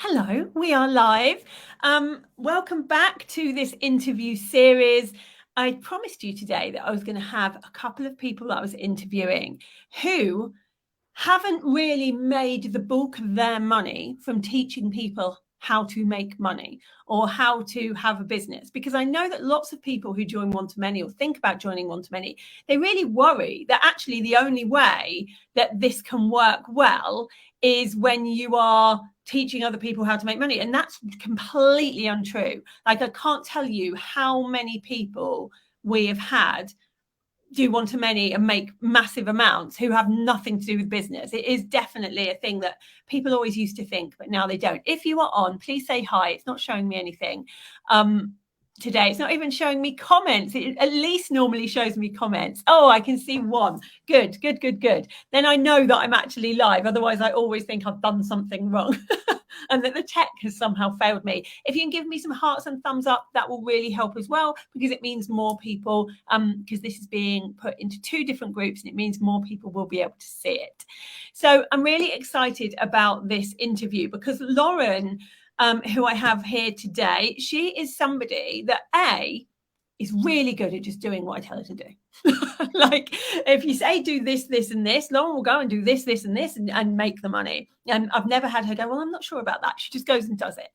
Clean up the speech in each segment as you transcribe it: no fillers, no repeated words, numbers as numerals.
Hello, we are live. Welcome back to this interview series. I promised you today that I was going to have a couple of people that I was interviewing who haven't really made the bulk of their money from teaching people how to make money or how to have a business. Because I know that lots of people who join one-to-many or think about joining one-to-many, they really worry that actually the only way that this can work well is when you are teaching other people how to make money. And that's completely untrue. Like, I can't tell you how many people we have had do one-to-many and make massive amounts who have nothing to do with business. It is definitely a thing that people always used to think, but now they don't. If you are on, please say hi. It's not showing me anything today. It's not even showing me comments. It at least normally shows me comments. Oh, I can see one. Good. Then I know that I'm actually live. Otherwise, I always think I've done something wrong. And that the tech has somehow failed me. If you can give me some hearts and thumbs up, that will really help as well, because it means more people, because this is being put into two different groups and it means more people will be able to see it. So I'm really excited about this interview because Lauren, who I have here today, she is somebody that is really good at just doing what I tell her to do. Like, if you say do this, this, and this, Lauren will go and do this, this, and this, and make the money. And I've never had her go, well, I'm not sure about that. She just goes and does it.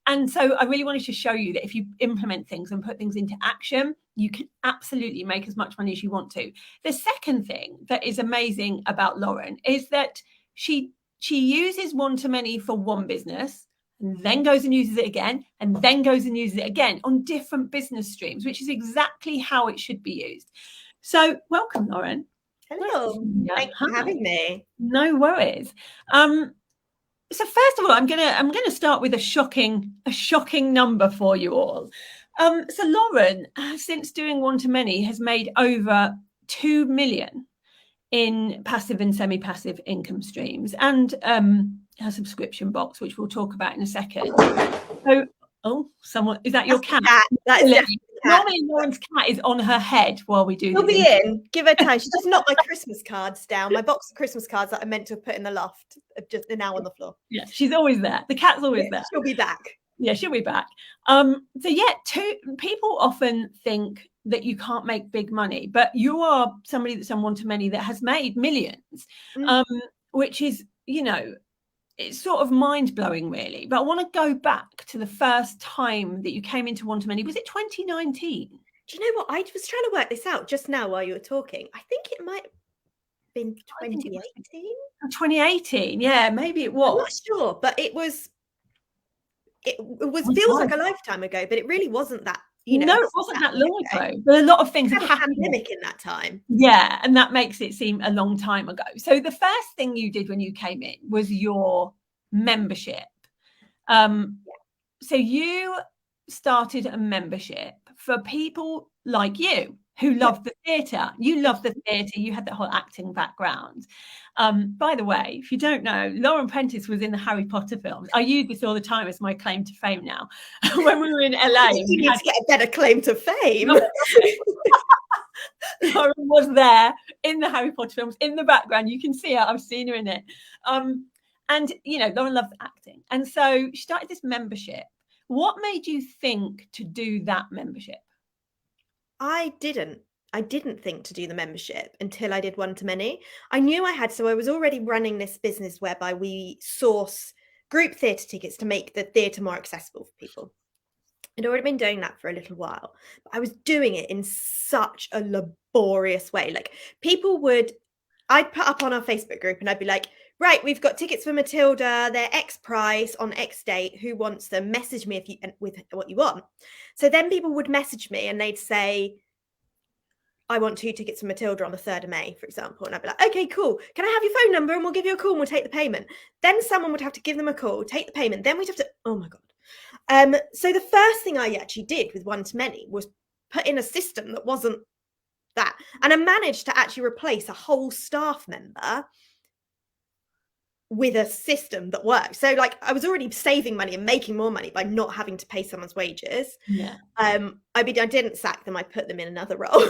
And so I really wanted to show you that if you implement things and put things into action, you can absolutely make as much money as you want to. The second thing that is amazing about Lauren is that she uses one-to-many for one business, and then goes and uses it again, and then goes and uses it again on different business streams, which is exactly how it should be used. So welcome, Lauren. Hello. Thanks for having me. No worries. So first of all, I'm gonna start with a shocking number for you all. So Lauren, since doing one-to-many, has made over 2 million in passive and semi-passive income streams, and a subscription box, which we'll talk about in a second. So, someone, is that your cat? That is definitely a cat. Normally Lauren's cat is on her head while we do She'll be in. Give her time. She just knocked my Christmas cards down. My box of Christmas cards that I meant to have put in the loft they're now on the floor. Yeah, she's always there. The cat's always there. She'll be back. Yeah, she'll be back. So yeah, people often think that you can't make big money, but you are somebody that's on one-to-many that has made millions, which is, it's sort of mind-blowing, really. But I want to go back to the first time that you came into one-to-many. Was it 2019? Do you know what? I was trying to work this out just now while you were talking. I think it might have been 2018. 2018, yeah, maybe it was. I'm not sure, but it feels like a lifetime ago, but it really wasn't that. No, it wasn't that long ago. But a lot of things have happened. Pandemic in that time. Yeah, and that makes it seem a long time ago. So the first thing you did when you came in was your membership. So you started a membership for people like you who love the theatre. You love the theatre. You had that whole acting background. By the way, if you don't know, Lauren Prentice was in the Harry Potter films. I use this all the time as my claim to fame now. When we were in LA, you need to get a better claim to fame. Lauren was there in the Harry Potter films in the background. You can see her. I've seen her in it. And Lauren loves acting, and so she started this membership. What made you think to do that membership? I didn't think to do the membership until I did one-to-many. I knew I had, so I was already running this business whereby we source group theatre tickets to make the theatre more accessible for people. I'd already been doing that for a little while, but I was doing it in such a laborious way. Like, I'd put up on our Facebook group and I'd be like, right, we've got tickets for Matilda, they're X price on X date, who wants them? Message me with what you want. So then people would message me and they'd say, I want 2 tickets for Matilda on the 3rd of May, for example. And I'd be like, okay, cool. Can I have your phone number and we'll give you a call and we'll take the payment. Then someone would have to give them a call, take the payment. Then we'd have to, oh my God. So the first thing I actually did with one-to-many was put in a system that wasn't that. And I managed to actually replace a whole staff member with a system that works. So like, I was already saving money and making more money by not having to pay someone's wages. Yeah. I didn't sack them. I put them in another role,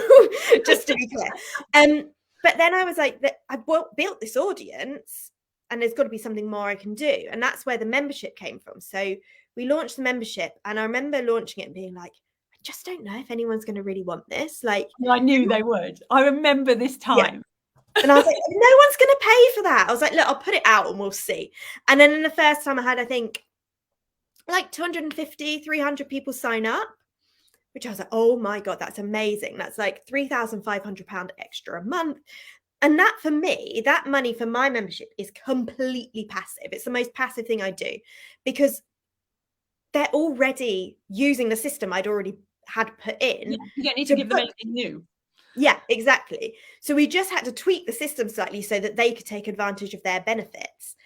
just to be clear. But then I was like, I built this audience and there's got to be something more I can do. And that's where the membership came from. So we launched the membership, and I remember launching it and being like, I just don't know if anyone's going to really want this. Like, I knew they would. I remember this time. And I was like, no one's going to pay for that. I was like, look, I'll put it out and we'll see. And then in the first time I had, I think, like 250, 300 people sign up, which I was like, oh my God, that's amazing. That's like £3,500 extra a month. And that, for me, that money for my membership is completely passive. It's the most passive thing I do, because they're already using the system I'd already had put in. Yeah, you don't need to give them anything new. Yeah, exactly. So we just had to tweak the system slightly so that they could take advantage of their benefits.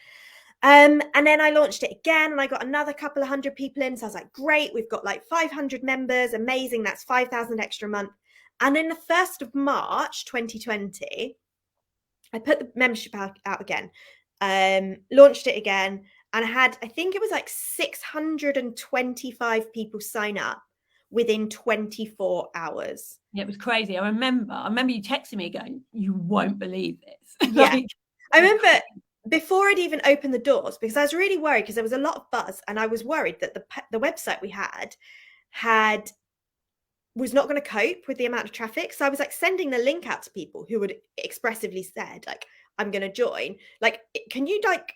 And then I launched it again, and I got another couple of hundred people in. So I was like, great, we've got like 500 members. Amazing. That's 5,000 extra a month. And then the 1st of March, 2020, I put the membership out again, launched it again. And I had, I think it was like 625 people sign up within 24 hours. Yeah, it was crazy. I remember you texting me going, you won't believe this. Yeah. Like, I remember before I'd even opened the doors, because I was really worried, because there was a lot of buzz, and I was worried that the website we had was not going to cope with the amount of traffic. So I was like sending the link out to people who would expressively said, like, I'm going to join. Like, can you like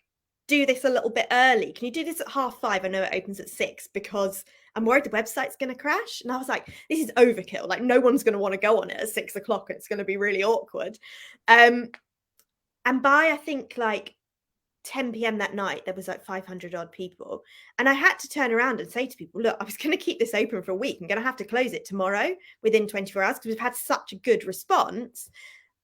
do this a little bit early? Can you do this at 5:30? I know it opens at 6, because I'm worried the website's going to crash. And I was like, this is overkill. Like, no one's going to want to go on it at 6 o'clock. It's going to be really awkward. And by, I think, like 10 p.m. that night, there was like 500 odd people. And I had to turn around and say to people, look, I was going to keep this open for a week. I'm going to have to close it tomorrow within 24 hours, because we've had such a good response.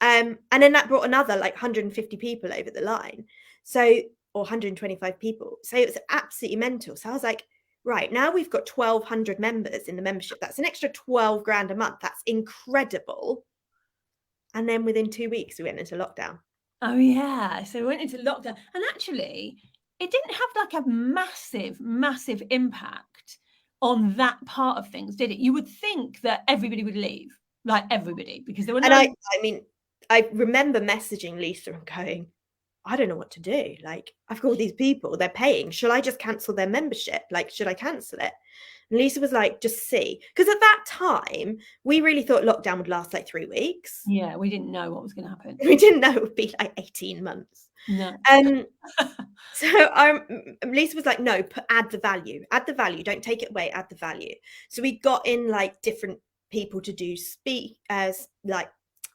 And then that brought another like 150 people over the line. So, or 125 people. So it was absolutely mental. So I was like, right, now we've got 1,200 members in the membership. That's an extra 12 grand a month. That's incredible. And then within 2 weeks, we went into lockdown. Oh yeah, so we went into lockdown, and actually it didn't have like a massive impact on that part of things, did it? You would think that everybody would leave, like everybody, because there were no. And I mean, I remember messaging Lisa and going, I don't know what to do. Like, I've got all these people, they're paying. Shall I just cancel their membership? Like, should I cancel it? And Lisa was like, just see. Because at that time, we really thought lockdown would last like 3 weeks. Yeah, we didn't know what was going to happen. We didn't know it would be like 18 months. No. So Lisa was like, no, add the value, don't take it away, add the value. So we got in like different people to do like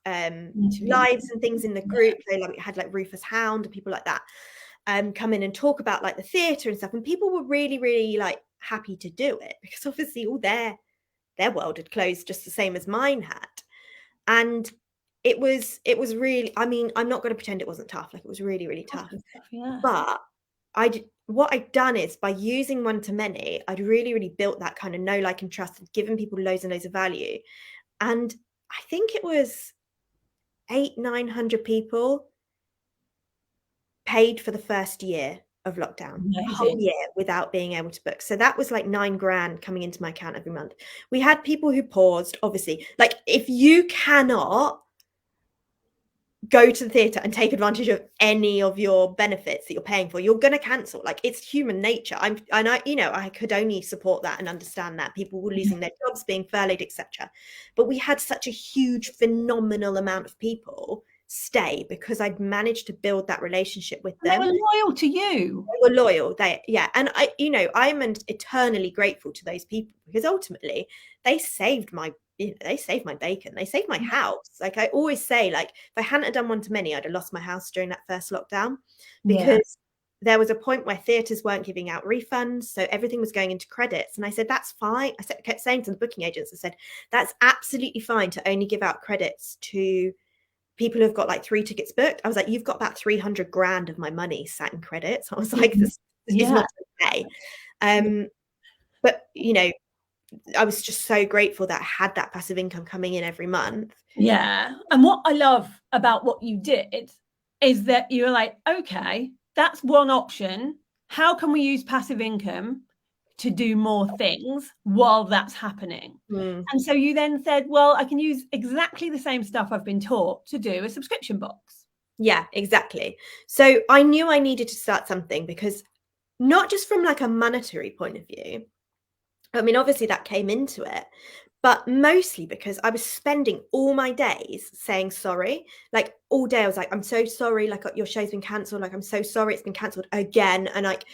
lives and things in the group. So like we had like Rufus Hound and people like that come in and talk about like the theatre and stuff, and people were really like happy to do it, because obviously all their world had closed just the same as mine had. And it was really, I mean, I'm not going to pretend it wasn't tough. Like, it was really tough. Yeah. But what I'd done is, by using one-to-many, I'd really built that kind of know, like, and trust, and given people loads and loads of value. And I think it was 800-900 people paid for the first year of lockdown. Amazing. A whole year without being able to book. So that was like 9 grand coming into my account every month. We had people who paused, obviously. Like, if you cannot go to the theatre and take advantage of any of your benefits that you're paying for, you're going to cancel. Like, it's human nature. I could only support that and understand that people were losing their jobs, being furloughed, etc. But we had such a huge, phenomenal amount of people stay, because I'd managed to build that relationship with them. They were loyal to you. They were loyal. And I'm eternally grateful to those people, because ultimately they saved my bacon. They saved my house. Like, I always say, like, if I hadn't done one-to-many, I'd have lost my house during that first lockdown, because there was a point where theatres weren't giving out refunds, so everything was going into credits. And I said, that's fine. I kept saying to the booking agents, I said, that's absolutely fine to only give out credits to people who've got like 3 tickets booked. I was like, you've got about 300 grand of my money sat in credits. I was like, this is not okay. But I was just so grateful that I had that passive income coming in every month. Yeah. And what I love about what you did is that you were like, okay, that's one option. How can we use passive income to do more things while that's happening? And so you then said, well, I can use exactly the same stuff I've been taught to do a subscription box. Yeah, exactly. So I knew I needed to start something, because not just from like a monetary point of view, I mean, obviously that came into it, but mostly because I was spending all my days saying sorry. Like all day I was like, I'm so sorry, like your show's been cancelled, like I'm so sorry it's been cancelled again. And like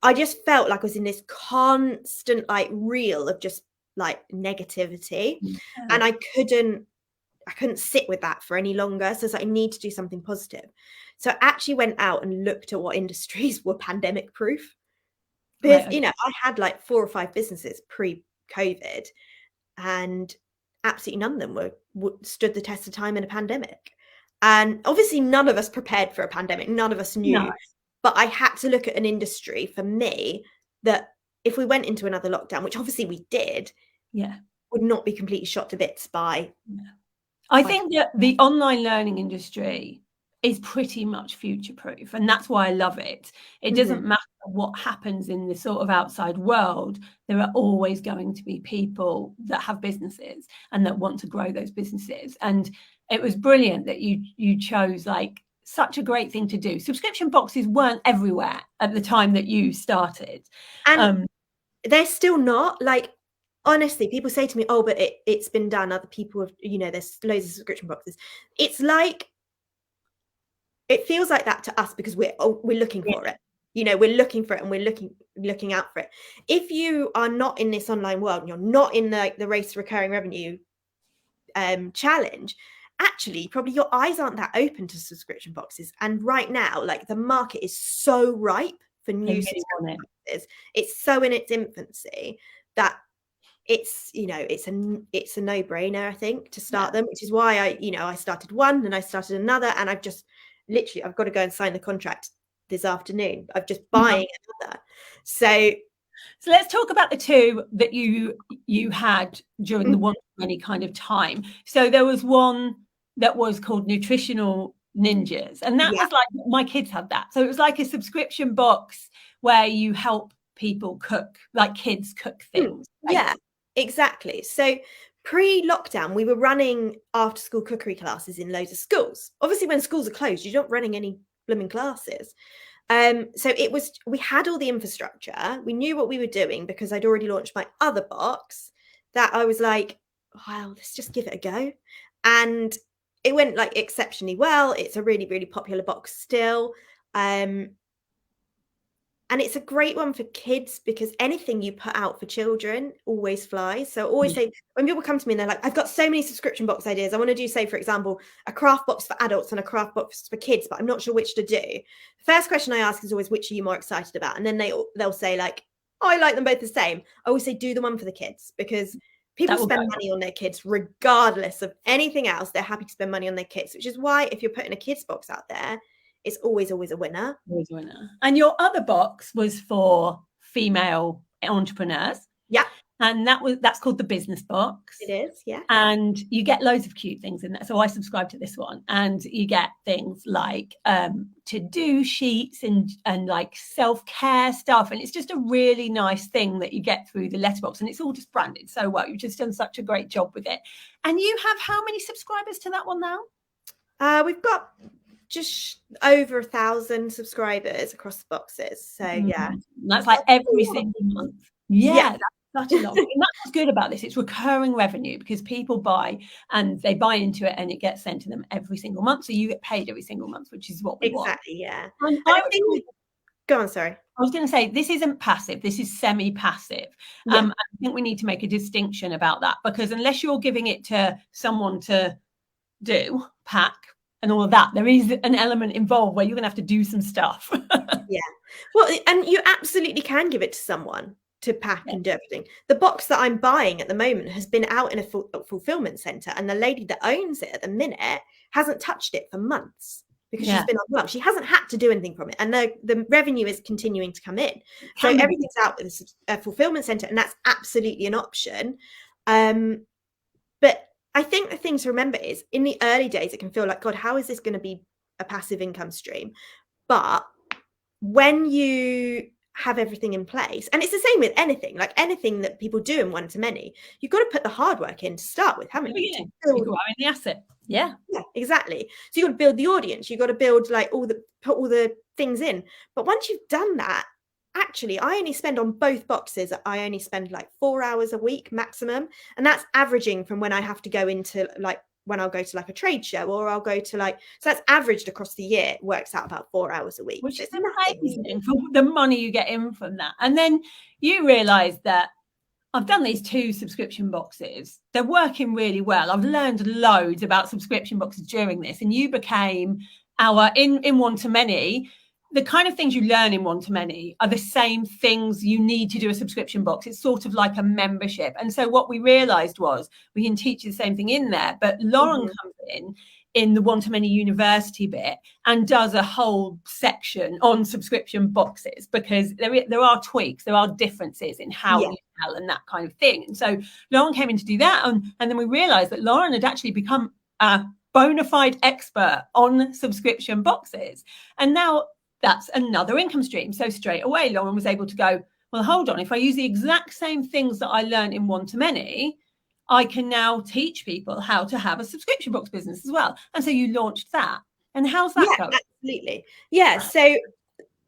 I just felt like I was in this constant like reel of just like negativity. Yeah. And I couldn't sit with that for any longer. So it's like, I need to do something positive. So I actually went out and looked at what industries were pandemic proof. Because, Right. Okay. I had like 4 or 5 businesses pre-COVID, and absolutely none of them stood the test of time in a pandemic. And obviously none of us prepared for a pandemic. None of us No. knew. But I had to look at an industry for me that, if we went into another lockdown, which obviously we did, Yeah. would not be completely shot to bits by. I think that the online learning industry is pretty much future proof, and that's why I love it. It doesn't Mhm. matter what happens in the sort of outside world, there are always going to be people that have businesses and that want to grow those businesses. And it was brilliant that you chose like such a great thing to do. Subscription boxes weren't everywhere at the time that you started. And Um, they're still not. Like, honestly, people say to me, oh, but it's been done. Other people have, there's loads of subscription boxes. It's like, it feels like that to us because we're looking yeah, for it. We're looking for it, and we're looking out for it. If you are not in this online world and you're not in the race to recurring revenue challenge, actually probably your eyes aren't that open to subscription boxes. And right now, like, the market is so ripe for they new really want subscription it. boxes. It's so in its infancy that it's a no-brainer, I think, to Yeah. start them, which is why I started one, and I started another, and I've got to go and sign the contract this afternoon. I'm just buying another. So So let's talk about the two that you had during the one to many kind of time. So there was one that was called Nutritional Ninjas, and that yeah. was like my kids had that. So it was like a subscription box where you help people cook, like kids cook things. Yeah, exactly. So pre-lockdown, we were running after-school cookery classes in loads of schools. Obviously, when schools are closed, you're not running any blooming classes. So we had all the infrastructure. We knew what we were doing because I'd already launched my other box, that I was like, wow, let's just give it a go. And it went like exceptionally well. It's a really, really popular box still. And it's a great one for kids, because anything you put out for children always flies. So I always say, when people come to me and they're like, I've got so many subscription box ideas. I want to do, say, for example, a craft box for adults and a craft box for kids, but I'm not sure which to do. The first question I ask is always, which are you more excited about? And then they'll say like, oh, I like them both the same. I always say, do the one for the kids, because people That will go. spend money on their kids regardless of anything else. They're happy to spend money on their kids, which is why if you're putting a kids box out there, it's always a winner. Always a winner. And your other box was for female entrepreneurs. Yeah, And that's called the business box. it is. Yeah. And you get loads of cute things in there. So I subscribe to this one, and you get things like to-do sheets and like self-care stuff. And it's just a really nice thing that you get through the letterbox, and it's all just branded so well. You've just done such a great job with it. And you have how many subscribers to that one now? We've got just over 1,000 subscribers across the boxes. So yeah, that's like every single month. yeah, That's such a lot. And that's what's good about this. It's recurring revenue, because people buy and they buy into it, and it gets sent to them every single month. So you get paid every single month, which is what we want. exactly. Yeah. And And I think, go on, sorry. I was going to say, this isn't passive. This is semi-passive. Yeah. I think we need to make a distinction about that, because unless you're giving it to someone to do, pack, and all of that, there is an element involved where you're going to have to do some stuff. Yeah. Well, and you absolutely can give it to someone to pack and do everything. The box that I'm buying at the moment has been out in a fulfillment center, and the lady that owns it at the minute hasn't touched it for months, because she's been unwell. She hasn't had to do anything from it, and the revenue is continuing to come in. So everything's out with a fulfillment center, and that's absolutely an option. But I think the thing to remember is, in the early days, it can feel like, God, how is this going to be a passive income stream? But when you have everything in place, and it's the same with anything, like anything that people do in one to many, you've got to put the hard work in to start with, haven't you? You're growing the asset. Yeah. Yeah, exactly. So you got to build the audience. You got to build like put all the things in. But once you've done that, actually, I only spend on both boxes. I only spend like 4 hours a week maximum, and that's averaging from when I have to go into like when I'll go to like a trade show or I'll go to like, so that's averaged across the year. It works out about 4 hours a week. Which So is it's nothing amazing really. for the money you get in from that. And then you realize that I've done these 2 subscription boxes. They're working really well. I've learned loads about subscription boxes during this, and you became our in one to many. The kind of things you learn in one to many are the same things you need to do a subscription box. It's sort of like a membership. And so what we realized was we can teach you the same thing in there, but Lauren comes in the one to many university bit and does a whole section on subscription boxes, because there are tweaks, there are differences in how Yeah. you sell and that kind of thing. And so Lauren came in to do that, and then we realized that Lauren had actually become a bona fide expert on subscription boxes, and now that's another income stream. So straight away Lauren was able to go, well, hold on, if I use the exact same things that I learned in one to many, I can now teach people how to have a subscription box business as well. And so you launched that. And how's that Yeah, going? absolutely. Yeah. So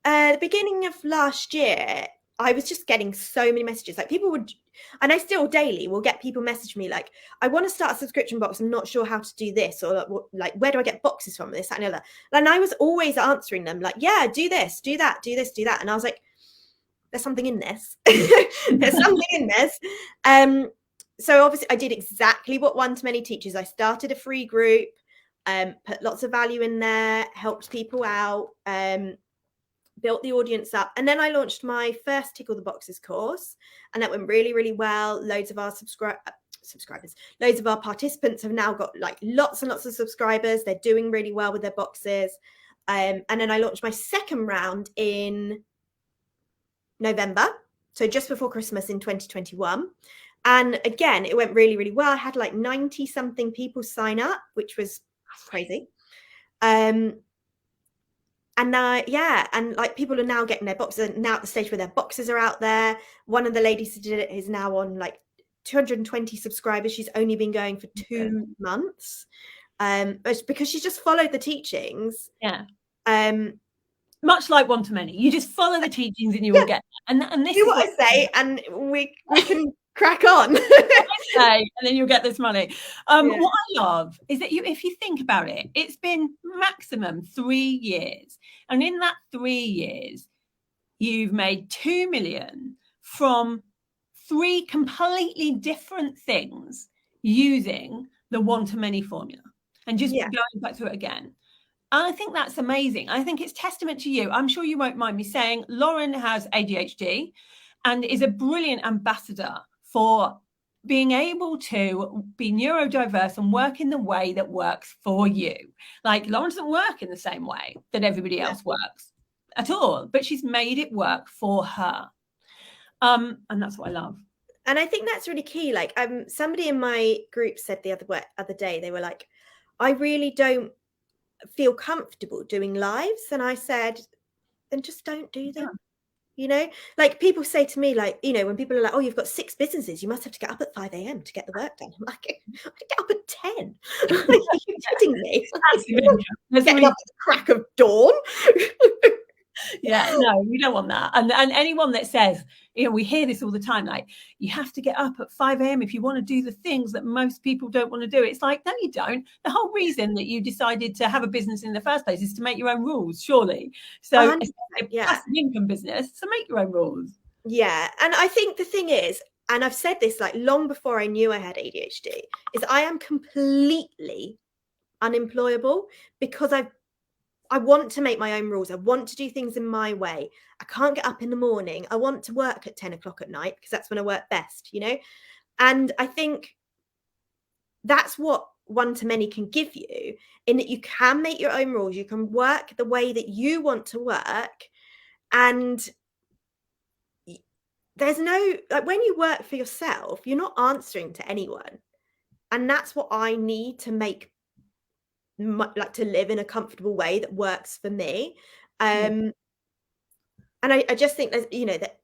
the beginning of last year, I was just getting so many messages. Like people would, and I still daily will get people message me like, I want to start a subscription box. I'm not sure how to do this, or like where do I get boxes from? This, that, and the other. And I was always answering them like, yeah, do this, do that, do this, do that. And I was like, there's something in this. There's something in this. So obviously I did exactly what one to many teaches. I started a free group, put lots of value in there, helped people out, built the audience up, and then I launched my first Tickle the Boxes course, and that went really, really well. Loads of our subscribers, loads of our participants have now got like lots and lots of subscribers. They're doing really well with their boxes. And then I launched my second round in November, so just before Christmas in 2021. And again, it went really, really well. I had like 90 something people sign up, which was crazy. And now, yeah, and like people are now getting their boxes, now at the stage where their boxes are out there. One of the ladies who did it is now on like 220 subscribers. She's only been going for 2 months. But because she's just followed the teachings. Yeah. Um, Much like one to many, you just follow the teachings and you will get that. And this do is what I say, and we can crack on. say, and then you'll get this money. Yeah. What I love is that if you think about it, it's been maximum 3 years, and in that 3 years, you've made 2 million from 3 completely different things using the one to many formula, and just going back through it again. I think that's amazing. I think it's testament to you. I'm sure you won't mind me saying Lauren has ADHD and is a brilliant ambassador for being able to be neurodiverse and work in the way that works for you. Like Lauren doesn't work in the same way that everybody else works at all, but she's made it work for her. And that's what I love. And I think that's really key. Like somebody in my group said the other day, they were like, I really don't feel comfortable doing lives. And I said, then just don't do them. You know, like people say to me, like, you know, when people are like, oh, you've got 6 businesses, you must have to get up at 5 a.m. to get the work done. I'm like, I get up at 10. Are you kidding me? Getting up at the crack of dawn. Yeah, no, we don't want that. And anyone that says, you know, we hear this all the time, like, you have to get up at 5 a.m. if you want to do the things that most people don't want to do. It's like, no, you don't. The whole reason that you decided to have a business in the first place is to make your own rules, surely. So it's a passive income business, so make your own rules. Yeah. And I think the thing is, and I've said this like long before I knew I had ADHD, is I am completely unemployable because I want to make my own rules. I want to do things in my way. I can't get up in the morning. I want to work at 10 o'clock at night because that's when I work best, you know? And I think that's what one to many can give you, in that you can make your own rules. You can work the way that you want to work. And there's no, like when you work for yourself, you're not answering to anyone. And that's what I need to make, like to live in a comfortable way that works for me. And And I just think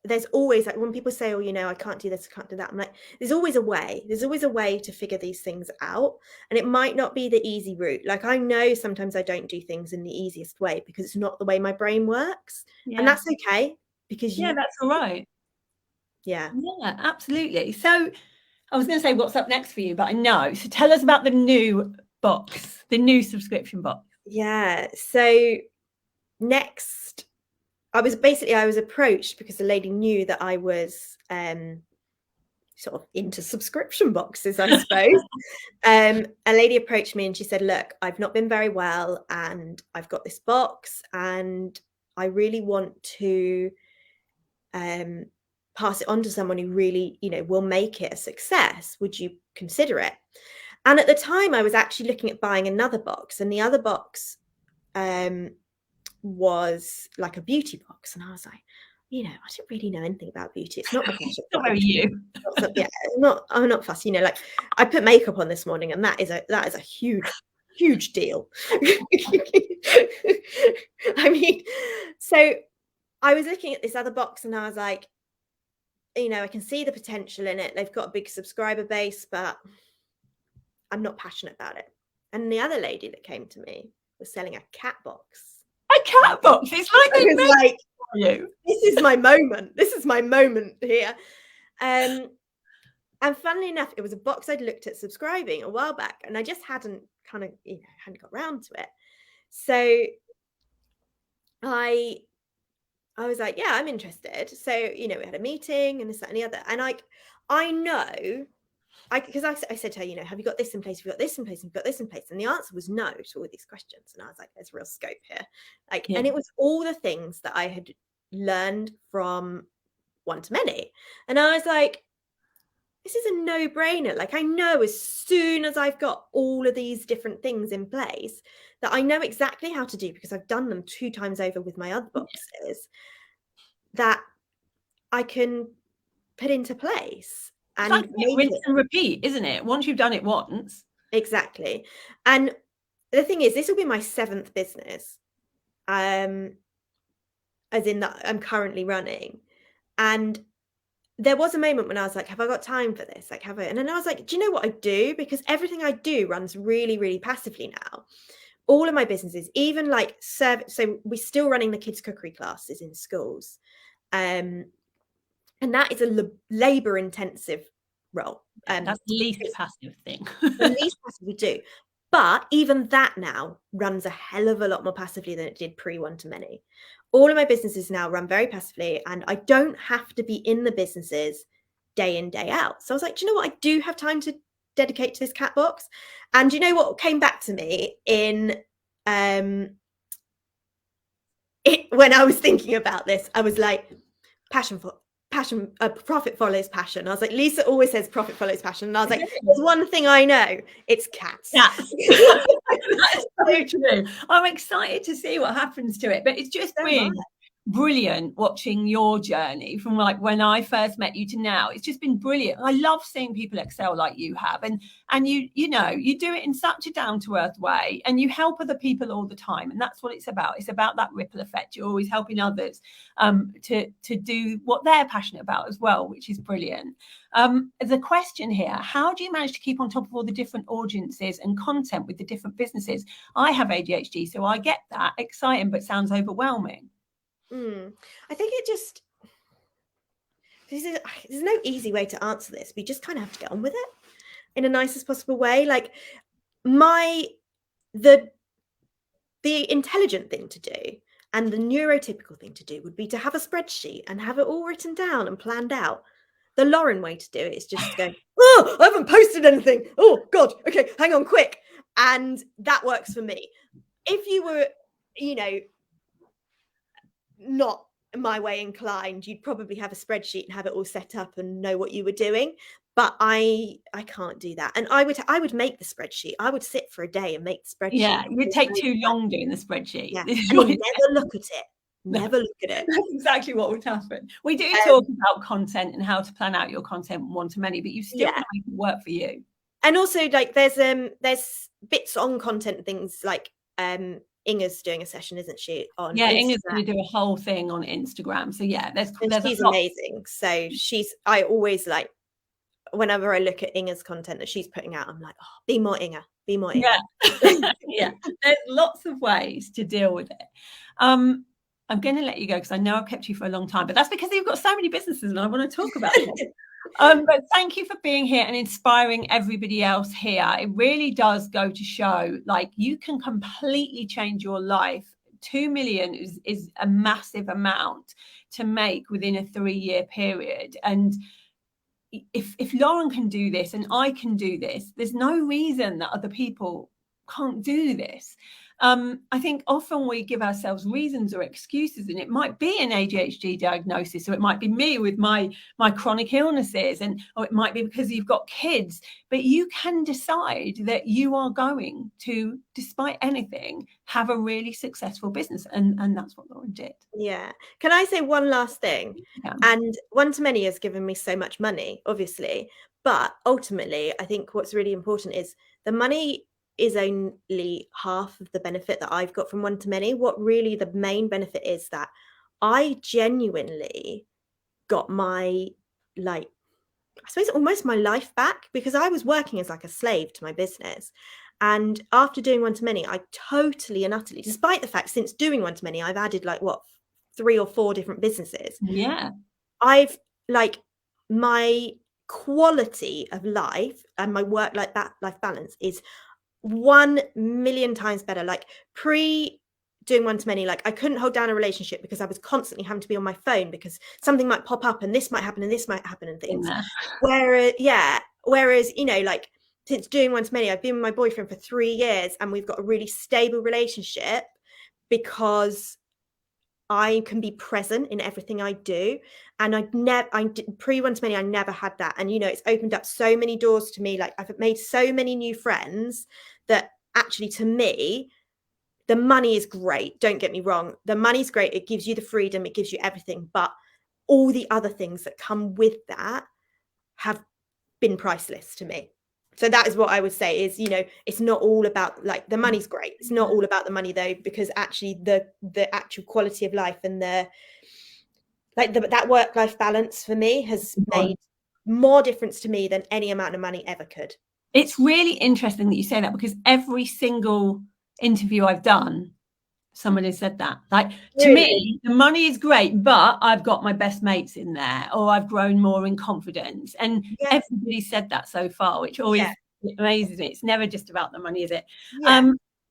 there's always, like, when people say, oh, I can't do this, I can't do that, I'm like, there's always a way to figure these things out. And it might not be the easy route. Like, I know sometimes I don't do things in the easiest way because it's not the way my brain works. And that's okay, because that's all right. Yeah, absolutely. So I was going to say what's up next for you, but I know. So tell us about the new box, the new subscription box. Yeah. So next, I was approached because the lady knew that I was sort of into subscription boxes, I suppose. A lady approached me and she said, look, I've not been very well and I've got this box and I really want to pass it on to someone who really, will make it a success. Would you consider it? And at the time I was actually looking at buying another box, and the other box was like a beauty box. And I was like, I don't really know anything about beauty. It's not my passion. Not very you. I'm not fussy. Like, I put makeup on this morning, and that is a huge deal. I mean, so I was looking at this other box and I was like, I can see the potential in it. They've got a big subscriber base, but I'm not passionate about it. And the other lady that came to me was selling a cat box. A cat box? It's like they made like, for you. This is my moment. This is my moment here. And funnily enough, it was a box I'd looked at subscribing a while back, and I just hadn't hadn't got round to it. So I was like, yeah, I'm interested. So, we had a meeting and this, that, and the other. And I know, because I said to her, have you got this in place? Have you got this in place? Have you got this in place? And the answer was no to all these questions. And I was like, there's real scope here. And it was all the things that I had learned from one-to-many. And I was like, this is a no-brainer. Like, I know as soon as I've got all of these different things in place that I know exactly how to do, because I've done them 2 times over with my other boxes, that I can put into place. And it's like rinse and repeat, isn't it? Once you've done it once. Exactly. And the thing is, this will be my 7th business, as in that I'm currently running. And there was a moment when I was like, have I got time for this? Like, and then I was like, do you know what I do? Because everything I do runs really, really passively now. All of my businesses, even like so we're still running the kids' cookery classes in schools. And that is a labor intensive role. That's the least passive thing. The least passive we do. But even that now runs a hell of a lot more passively than it did pre one-to-many. All of my businesses now run very passively, and I don't have to be in the businesses day in, day out. So I was like, do you know what? I do have time to dedicate to this cat box. And do you know what came back to me in when I was thinking about this? I was like, profit follows passion. I was like, Lisa always says profit follows passion. And I was like, there's one thing I know, it's cats. That's so true. I'm excited to see what happens to it, but it's just been brilliant watching your journey from like when I first met you to now. It's just been brilliant. I love seeing people excel like you have, and you do it in such a down-to-earth way, and you help other people all the time, and that's what it's about. It's about that ripple effect. You're always helping others to do what they're passionate about as well, which is brilliant. The question here, how do you manage to keep on top of all the different audiences and content with the different businesses? I have ADHD, so I get that. Exciting, but sounds overwhelming. I think there's no easy way to answer this. We just kind of have to get on with it in the nicest possible way. Like, the intelligent thing to do and the neurotypical thing to do would be to have a spreadsheet and have it all written down and planned out. The Lauren way to do it is just to go, oh, I haven't posted anything. Oh God. Okay. Hang on, quick. And that works for me. If you were, not my way inclined, you'd probably have a spreadsheet and have it all set up and know what you were doing. But I can't do that. And I would make the spreadsheet. I would sit for a day and make the spreadsheet. Yeah, it would take too long doing the spreadsheet. Yeah. Never look at it. Never look at it. That's exactly what would happen. We do talk about content and how to plan out your content one-to-many, but you still make it work for you. And also, like, there's bits on content, things like Inga's doing a session, isn't she, on Yeah, Inga's Instagram? going to do a whole thing on Instagram. So yeah, And there's a she's lot. amazing. So I always like, whenever I look at Inga's content that she's putting out, I'm like, oh, be more Inga, be more Inga. Yeah. Yeah, there's lots of ways to deal with it. I'm going to let you go because I know I've kept you for a long time, but that's because you've got so many businesses and I want to talk about them. But thank you for being here and inspiring everybody else here. It really does go to show, like, you can completely change your life. 2 million is a massive amount to make within a 3-year period. And if Lauren can do this and I can do this, there's no reason that other people can't do this. I think often we give ourselves reasons or excuses, and it might be an ADHD diagnosis, or it might be me with my chronic illnesses, or it might be because you've got kids. But you can decide that you are going to, despite anything, have a really successful business, and that's what Lauren did. Yeah. Can I say one last thing? Yeah. And One to Many has given me so much money, obviously, but ultimately, I think what's really important is the money is only half of the benefit that I've got from One to Many. What really the main benefit is that I genuinely got my, like, I suppose almost my life back, because I was working as like a slave to my business. And after doing One to Many, I totally and utterly, despite the fact since doing One to Many, I've added like 3 or 4 different businesses. Yeah. I've like, my quality of life and my work like that life balance is 1,000,000 times better. Like, pre doing One to Many, like, I couldn't hold down a relationship because I was constantly having to be on my phone because something might pop up and this might happen and this might happen and things. Whereas, you know, like, since doing One to Many, I've been with my boyfriend for 3 years and we've got a really stable relationship because I can be present in everything I do. And pre One to Many, I never had that. And, you know, it's opened up so many doors to me. Like, I've made so many new friends that actually, to me, the money is great. Don't get me wrong. The money's great. It gives you the freedom. It gives you everything. But all the other things that come with that have been priceless to me. So that is what I would say is, you know, it's not all about, like, the money's great. It's not all about the money though, because actually the actual quality of life and that work-life balance for me has made more difference to me than any amount of money ever could. It's really interesting that you say that, because every single interview I've done, somebody said that. Like, to me, the money is great, but I've got my best mates in there, or I've grown more in confidence. And everybody said that so far, which always amazes me. It's never just about the money, is it?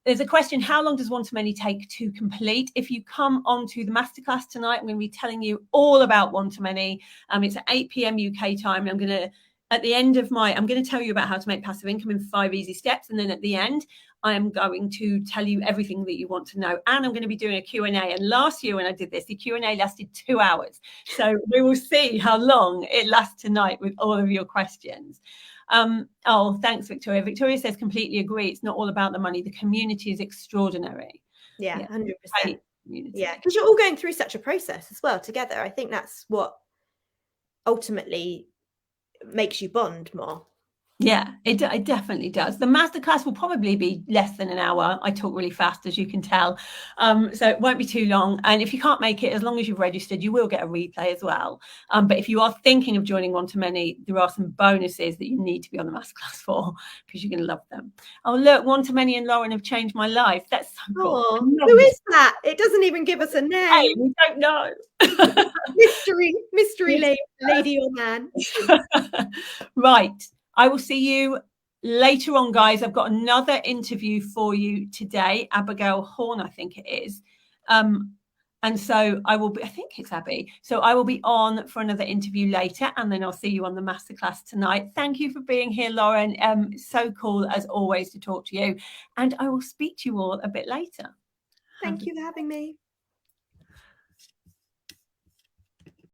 There's a question: how long does One to Many take to complete? If you come onto the masterclass tonight, I'm going to be telling you all about One to Many. It's at 8 p.m. UK time. I'm going to, at the end of I'm going to tell you about how to make passive income in 5 easy steps. And then at the end, I am going to tell you everything that you want to know. And I'm going to be doing a Q&A. And last year when I did this, the Q&A lasted 2 hours. So we will see how long it lasts tonight with all of your questions. Oh, thanks, Victoria. Victoria says, completely agree. It's not all about the money. The community is extraordinary. Yeah, 100%. Yeah, because you're all going through such a process as well together. I think that's what ultimately makes you bond more. Yeah, it definitely does. The masterclass will probably be less than an hour. I talk really fast, as you can tell. So it won't be too long. And if you can't make it, as long as you've registered, you will get a replay as well. But if you are thinking of joining One to Many, there are some bonuses that you need to be on the masterclass for, because you're going to love them. Oh, look, One to Many and Lauren have changed my life. That's so cool. Oh, who is that? It doesn't even give us a name. Hey, we don't know. mystery lady or man. Right. I will see you later on, guys. I've got another interview for you today. Abigail Horn, I think it is. And so I will be, I think it's Abby. So I will be on for another interview later, and then I'll see you on the masterclass tonight. Thank you for being here, Lauren. So cool, as always, to talk to you. And I will speak to you all a bit later. Thank you for having me.